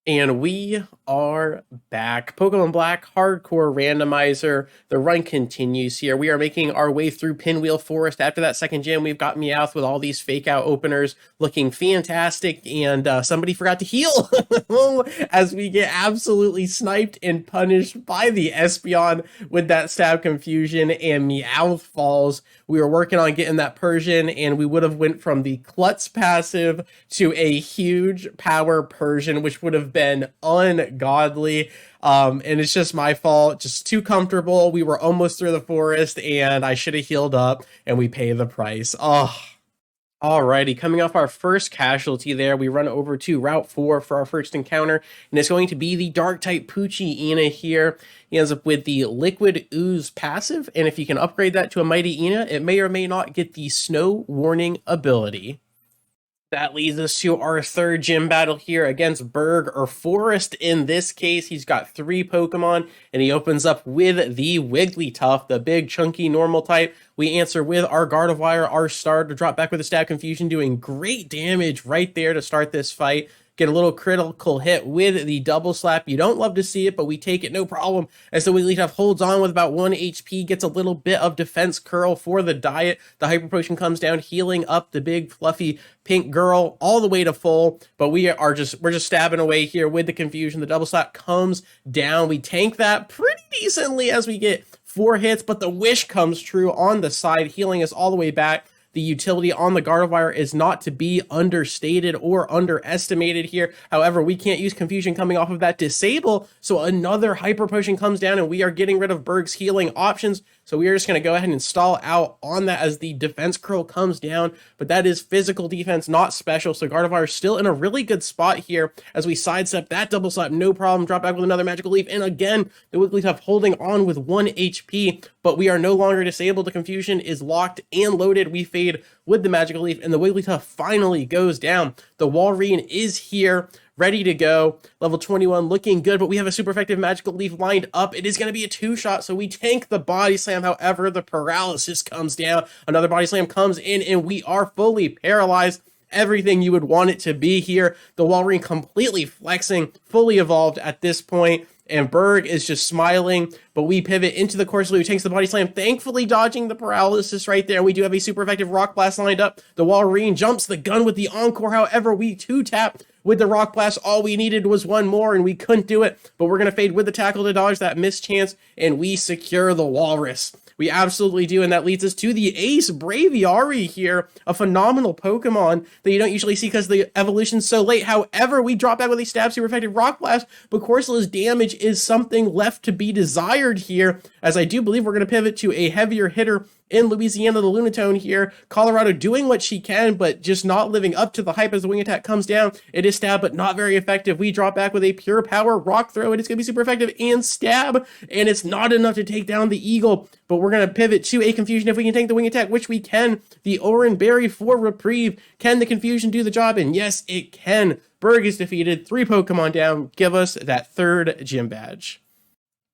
And we are back. Pokemon Black Hardcore Randomizer. The run continues here. We are making our way through Pinwheel Forest. After that second gym, we've got Meowth with all these fake out openers looking fantastic. And somebody forgot to heal as we get absolutely sniped and punished by the Espeon with that stab confusion. And Meowth falls. We were working on getting that Persian, and we would have went from the Klutz passive to a huge power Persian, which would have been ungodly. And it's just my fault, just too comfortable. We were almost through the forest, and I should have healed up, and we pay the price. Oh, alrighty, coming off our first casualty there, we run over to Route 4 for our first encounter, and it's going to be the Dark-type Poochyena here. He ends up with the Liquid Ooze passive, and if you can upgrade that to a Mighty Ena, it may or may not get the Snow Warning ability. That leads us to our third gym battle here against Berg, or Forest in this case. He's got 3 Pokemon, and he opens up with the Wigglytuff, the big, chunky, normal type. We answer with our Gardevoir, our star, to drop back with a Stab Confusion, doing great damage right there to start this fight. Get a little critical hit with the double slap. You don't love to see it, but we take it no problem as the Wigglytuff holds on with about 1 HP, gets a little bit of defense curl for the diet. The Hyper Potion comes down, healing up the big fluffy pink girl all the way to full, but we're just stabbing away here with the confusion. The double slap comes down. We tank that pretty decently as we get 4 hits, but the wish comes true on the side, healing us all the way back. The utility on the Gardevoir is not to be understated or underestimated here. However, we can't use confusion coming off of that disable, so another Hyper Potion comes down, and we are getting rid of Berg's healing options. So we are just going to go ahead and stall out on that as the defense curl comes down, but that is physical defense, not special. So Gardevoir is still in a really good spot here as we sidestep that double slap, no problem, drop back with another Magical Leaf, and again, the Wigglytuff holding on with 1 HP, but we are no longer disabled. The confusion is locked and loaded. We fade with the Magical Leaf, and the Wigglytuff finally goes down. The Walrein is here, ready to go. Level 21 looking good, but we have a super effective Magical Leaf lined up. It is going to be a 2-shot, so we tank the Body Slam. However, the paralysis comes down. Another Body Slam comes in, and we are fully paralyzed. Everything you would want it to be here. The Walrein completely flexing, fully evolved at this point. And Berg is just smiling, but we pivot into the Corsola, who takes the Body Slam, thankfully dodging the paralysis right there. We do have a super effective Rock Blast lined up. The Walrein jumps the gun with the Encore. However, we 2-tap with the Rock Blast. All we needed was 1 more, and we couldn't do it. But we're going to fade with the Tackle to dodge that missed chance, and we secure the Walrus. We absolutely do, and that leads us to the Ace Braviary here, a phenomenal Pokemon that you don't usually see because the evolution's so late. However, we drop back with a Stab Super Effective Rock Blast, but Corsola's damage is something left to be desired here, as I do believe we're going to pivot to a heavier hitter in Louisiana, the Lunatone here. Colorado doing what she can, but just not living up to the hype as the wing attack comes down. It is stab, but not very effective. We drop back with a pure power rock throw, and it's going to be super effective and stab, and it's not enough to take down the Eagle, but we're going to pivot to a confusion if we can tank the wing attack, which we can. The Oran Berry for reprieve. Can the confusion do the job? And yes, it can. Berg is defeated. 3 Pokemon down. Give us that 3rd gym badge.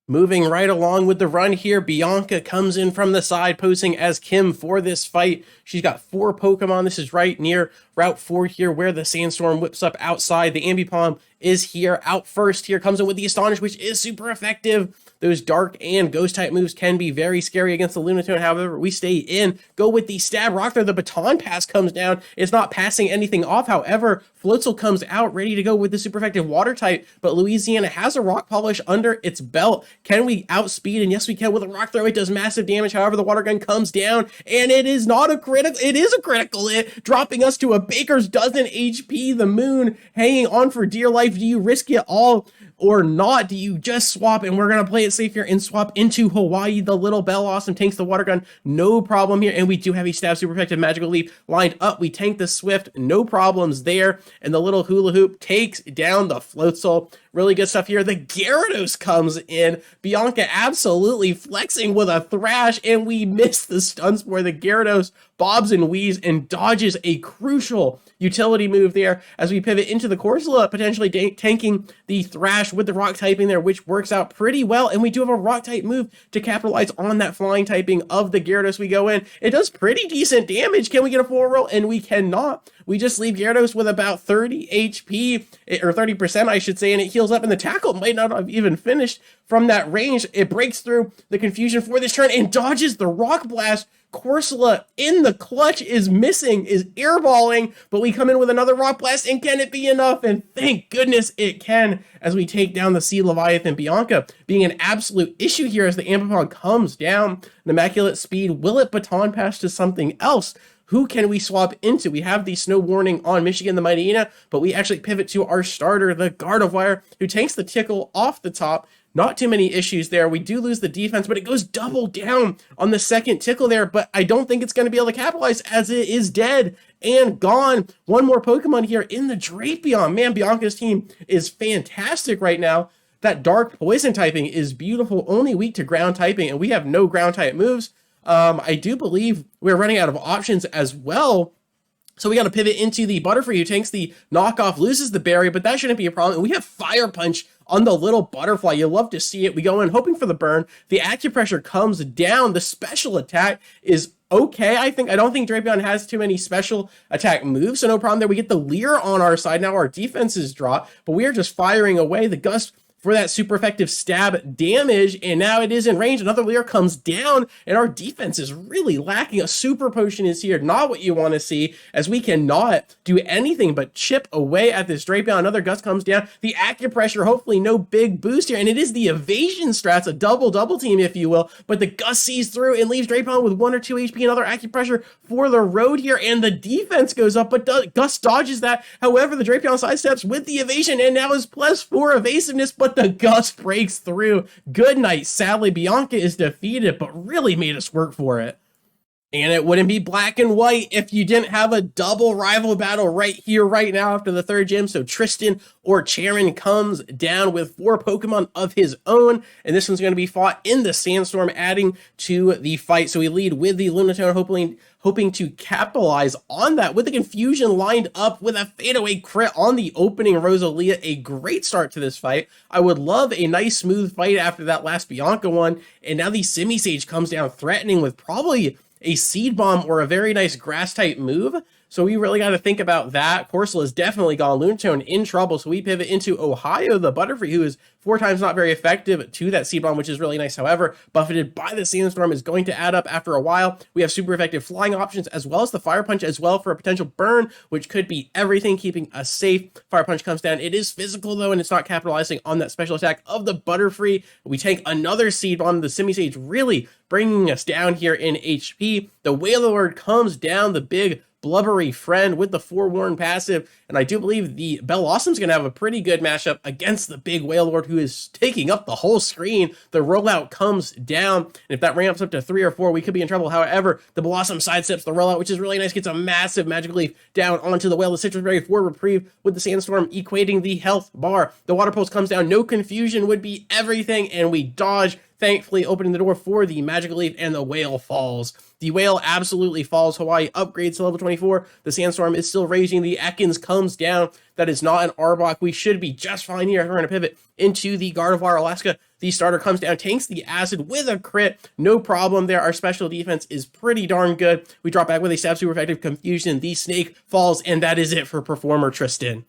Moving right along with the run here, Bianca comes in from the side, posing as Kim for this fight. She's got 4 Pokemon. This is right near Route 4 here, where the Sandstorm whips up outside. The Ambipom is here, out first here, comes in with the Astonish, which is super effective. Those Dark and Ghost-type moves can be very scary against the Lunatone. However, we stay in, go with the Stab Rock there. The Baton Pass comes down. It's not passing anything off. However, Floatzel comes out ready to go with the super effective Water type, but Louisiana has a Rock Polish under its belt. Can we outspeed? And yes, we can with a Rock Throw. It does massive damage. However, the Water Gun comes down, and it is not a critical. It is a critical hit, dropping us to a baker's dozen HP. The Moon hanging on for dear life. Do you risk it all or not? Do you just swap? And we're going to play it safe here and swap into Hawaii. The Little Bell Awesome tanks the Water Gun, no problem here. And we do have a Stab Super Effective Magical Leaf lined up. We tank the Swift, no problems there. And the little Hula Hoop takes down the Floatzel. Really good stuff here. The Gyarados comes in. Bianca absolutely flexing with a Thrash, and we miss the stun spore. The Gyarados bobs and weaves and dodges a crucial utility move there as we pivot into the Corsola, potentially tanking the Thrash with the rock typing there, which works out pretty well. And we do have a rock type move to capitalize on that flying typing of the Gyarados. We go in. It does pretty decent damage. Can we get a full roll? And we cannot. We just leave Gyarados with about 30 HP, or 30%, I should say, and it heals up, and the tackle might not have even finished from that range. It breaks through the confusion for this turn and dodges the Rock Blast. Corsola in the clutch is missing, is airballing, but we come in with another Rock Blast, and can it be enough? And thank goodness it can, as we take down the Sea Leviathan. Bianca being an absolute issue here as the Ambipom comes down. The Immaculate Speed, will it baton pass to something else? Who can we swap into? We have the Snow Warning on Michigan the Mightyena, but we actually pivot to our starter, the Gardevoir, who tanks the Tickle off the top. Not too many issues there. We do lose the defense, but it goes double down on the second Tickle there, but I don't think it's going to be able to capitalize as it is dead and gone. One more Pokemon here in the Drapion. Man, Bianca's team is fantastic right now. That Dark Poison typing is beautiful, only weak to ground typing, and we have no ground type moves. I do believe we're running out of options as well. So we got to pivot into the Butterfree, who tanks the knockoff, loses the berry, but that shouldn't be a problem. And we have Fire Punch on the little Butterfly. You love to see it. We go in hoping for the burn. The acupressure comes down. The special attack is okay, I think. I don't think Drapion has too many special attack moves, so no problem there. We get the Leer on our side. Now our defenses drop, but we are just firing away. The Gust for that super effective stab damage, and now it is in range. Another Leer comes down, and our defense is really lacking. A Super Potion is here, not what you want to see, as we cannot do anything but chip away at this Drapion. Another Gust comes down. The acupressure, hopefully no big boost here, and it is the evasion strats, a double team, if you will, but the Gust sees through and leaves Drapion with 1 or 2 HP. Another acupressure for the road here, and the defense goes up, but Gust dodges that. However, the Drapion sidesteps with the evasion, and now is +4 evasiveness, but the Gust breaks through. Good night. Sadly, Bianca is defeated, but really made us work for it. And it wouldn't be black and white if you didn't have a double rival battle right here, right now after the third gym. So Tristan or Charon comes down with 4 Pokemon of his own. And this one's going to be fought in the Sandstorm, adding to the fight. So we lead with the Lunatone, hoping to capitalize on that with the confusion lined up with a fadeaway crit on the opening Rosalia. A great start to this fight. I would love a nice smooth fight after that last Bianca one. And now the Simisage comes down threatening with probably a Seed Bomb or a very nice grass type move. So we really got to think about that. Corsola is definitely gone. Lunatone in trouble. So we pivot into Ohio, the Butterfree, who is 4 times not very effective to that Seed Bomb, which is really nice. However, buffeted by the Sandstorm is going to add up after a while. We have super effective flying options as well as the Fire Punch as well for a potential burn, which could be everything, keeping us safe. Fire Punch comes down. It is physical though, and it's not capitalizing on that special attack of the Butterfree. We take another Seed Bomb. The Simisage really bringing us down here in HP. The Wailord comes down, the big blubbery friend with the Forewarn passive, and I do believe the Bellossom's going to have a pretty good matchup against the big Wailord, who is taking up the whole screen. The rollout comes down, and if that ramps up to 3 or 4, we could be in trouble. However, the Blossom sidesteps the rollout, which is really nice, gets a massive Magic Leaf down onto the Whale. The Citrus Berry for reprieve with the Sandstorm equating the health bar. The Water Pulse comes down. No confusion would be everything, and we dodge, thankfully opening the door for the Magical Leaf, and the Whale falls. The Whale absolutely falls. Hawaii upgrades to level 24. The Sandstorm is still raging. The Ekans comes down. That is not an Arbok. We should be just fine here. We're going to pivot into the Gardevoir, Alaska. The starter comes down, tanks the Acid with a crit. No problem there. Our special defense is pretty darn good. We drop back with a stab super effective confusion. The Snake falls, and that is it for Performer Tristan.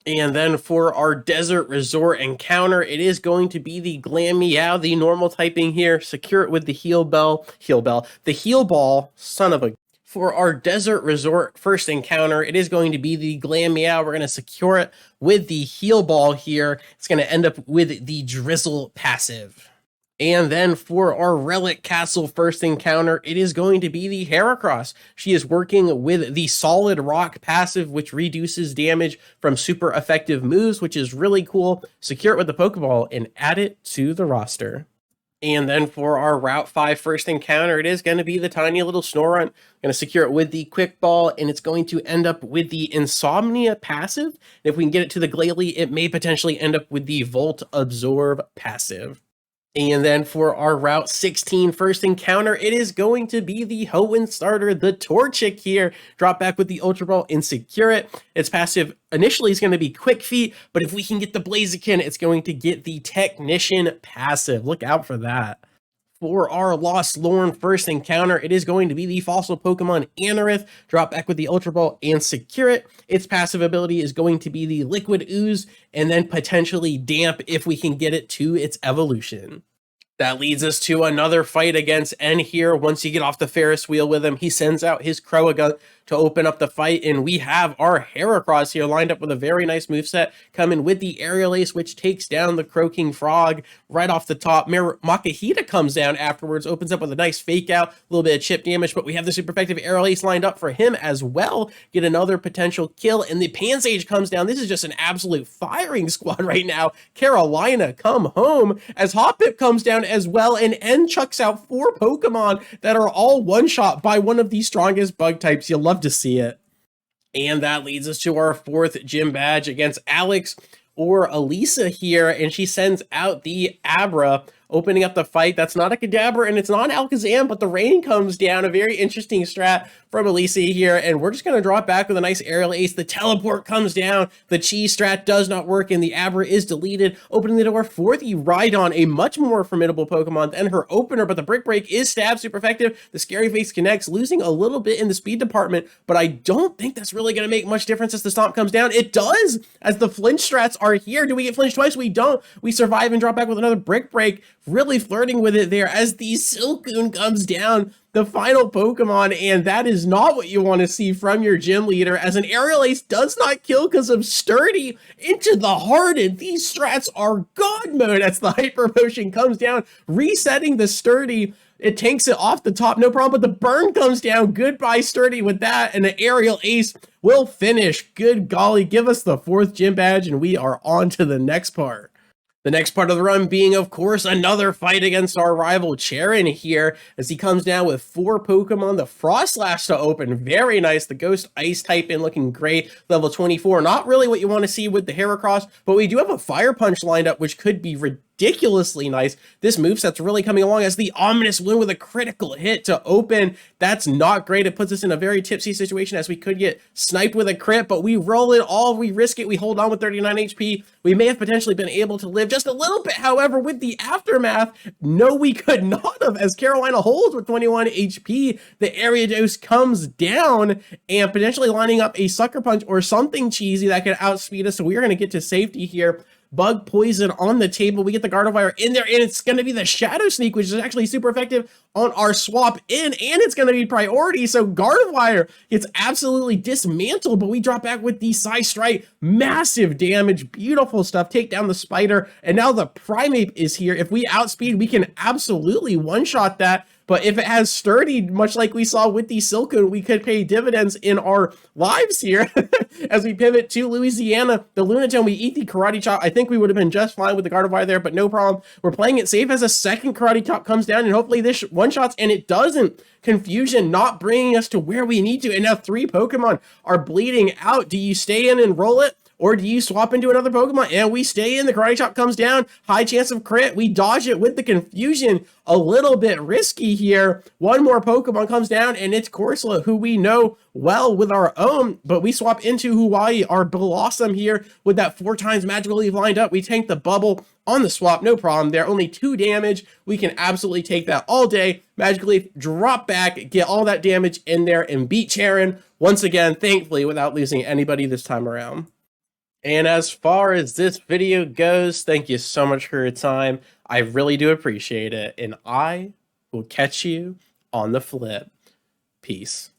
And then for our Desert Resort encounter, it is going to be the Glameow, the normal typing here. Secure it with the the Heal Ball, son of a... For our Desert Resort first encounter, it is going to be the Glameow. We're going to secure it with the Heal Ball here. It's going to end up with the Drizzle passive. And then for our Relic Castle first encounter, it is going to be the Heracross. She is working with the Solid Rock passive, which reduces damage from super effective moves, which is really cool. Secure it with the Pokeball and add it to the roster. And then for our Route 5 first encounter, it is going to be the tiny little Snorunt. I'm going to secure it with the Quick Ball, and it's going to end up with the Insomnia passive. And if we can get it to the Glalie, it may potentially end up with the Volt Absorb passive. And then for our Route 16 first encounter, it is going to be the Hoenn starter, the Torchic here. Drop back with the Ultra Ball and secure it. Its passive initially is going to be Quick Feet, but if we can get the Blaziken, it's going to get the Technician passive. Look out for that. For our Lost Lorn first encounter, it is going to be the fossil Pokemon Anorith. Drop back with the Ultra Ball and secure it. Its passive ability is going to be the Liquid Ooze, and then potentially Damp if we can get it to its evolution. That leads us to another fight against N here. Once you get off the Ferris wheel with him, he sends out his Croagunk to open up the fight, and we have our Heracross here lined up with a very nice moveset, coming with the Aerial Ace, which takes down the Croaking Frog right off the top. Makahita comes down afterwards, opens up with a nice Fake Out, a little bit of chip damage, but we have the super effective Aerial Ace lined up for him as well. Get another potential kill, and the Pansage comes down. This is just an absolute firing squad right now. Carolina, come home, as Hoppip comes down as well, and N chucks out 4 Pokemon that are all one-shot by one of the strongest bug types. You'll love to see it. And that leads us to our 4th gym badge against Alex or Elisa here, and she sends out the Abra, opening up the fight. That's not a Kadabra and it's not an Alakazam, but the rain comes down. A very interesting strat from Elisa here, and we're just going to drop back with a nice Aerial Ace. The Teleport comes down, the Cheese strat does not work, and the Abra is deleted, opening the door for the Rhydon, a much more formidable Pokemon than her opener, but the Brick Break is Stab, super effective. The Scary Face connects, losing a little bit in the speed department, but I don't think that's really going to make much difference as the Stomp comes down. It does, as the flinch strats are here. Do we get flinched twice? We don't. We survive and drop back with another Brick Break, really flirting with it there as the Silcoon comes down, the final Pokemon, and that is not what you want to see from your gym leader, as an Aerial Ace does not kill because of Sturdy into the heart, and these strats are God mode as the Hyper Potion comes down, resetting the Sturdy. It tanks it off the top, no problem, but the burn comes down. Goodbye, Sturdy, with that, and the Aerial Ace will finish. Good golly, give us the 4th gym badge, and we are on to the next part. The next part of the run being, of course, another fight against our rival Charon here, as he comes down with 4 Pokemon. The Frostlash to open, very nice. The Ghost Ice type in looking great. Level 24, not really what you want to see with the Heracross, but we do have a Fire Punch lined up, which could be ridiculously nice. This moveset's really coming along as the Ominous Wind with a critical hit to open. That's not great. It puts us in a very tipsy situation as we could get sniped with a crit, but we roll it all, we risk it, we hold on with 39 HP. We may have potentially been able to live just a little bit, however, with the Aftermath, no, we could not have, as Carolina holds with 21 HP. The Area Dose comes down and potentially lining up a Sucker Punch or something cheesy that could outspeed us, so we are going to get to safety here. Bug Poison on the table. We get the Gardevoir in there, and it's going to be the Shadow Sneak, which is actually super effective on our swap in, and it's going to be priority. So Gardevoir gets absolutely dismantled, but we drop back with the Psystrike. Massive damage. Beautiful stuff. Take down the Spider, and now the Primeape is here. If we outspeed, we can absolutely one-shot that. But if it has Sturdy, much like we saw with the Silcoon, we could pay dividends in our lives here. As we pivot to Louisiana, the Lunatone, we eat the Karate Chop. I think we would have been just fine with the Gardevoir there, but no problem. We're playing it safe as a second Karate Chop comes down, and hopefully this one-shots, and it doesn't. Confusion not bringing us to where we need to, and now 3 Pokemon are bleeding out. Do you stay in and roll it? Or do you swap into another Pokemon? And we stay in. The Karate Chop comes down. High chance of crit. We dodge it with the Confusion. A little bit risky here. One more Pokemon comes down, and it's Corsola, who we know well with our own. But we swap into Hawaii, our Blossom here, with that 4 times Magical Leaf lined up. We tank the bubble on the swap. No problem there. Only 2 damage. We can absolutely take that all day. Magical Leaf, drop back, get all that damage in there, and beat Charon once again, thankfully, without losing anybody this time around. And as far as this video goes, thank you so much for your time. I really do appreciate it. And I will catch you on the flip. Peace.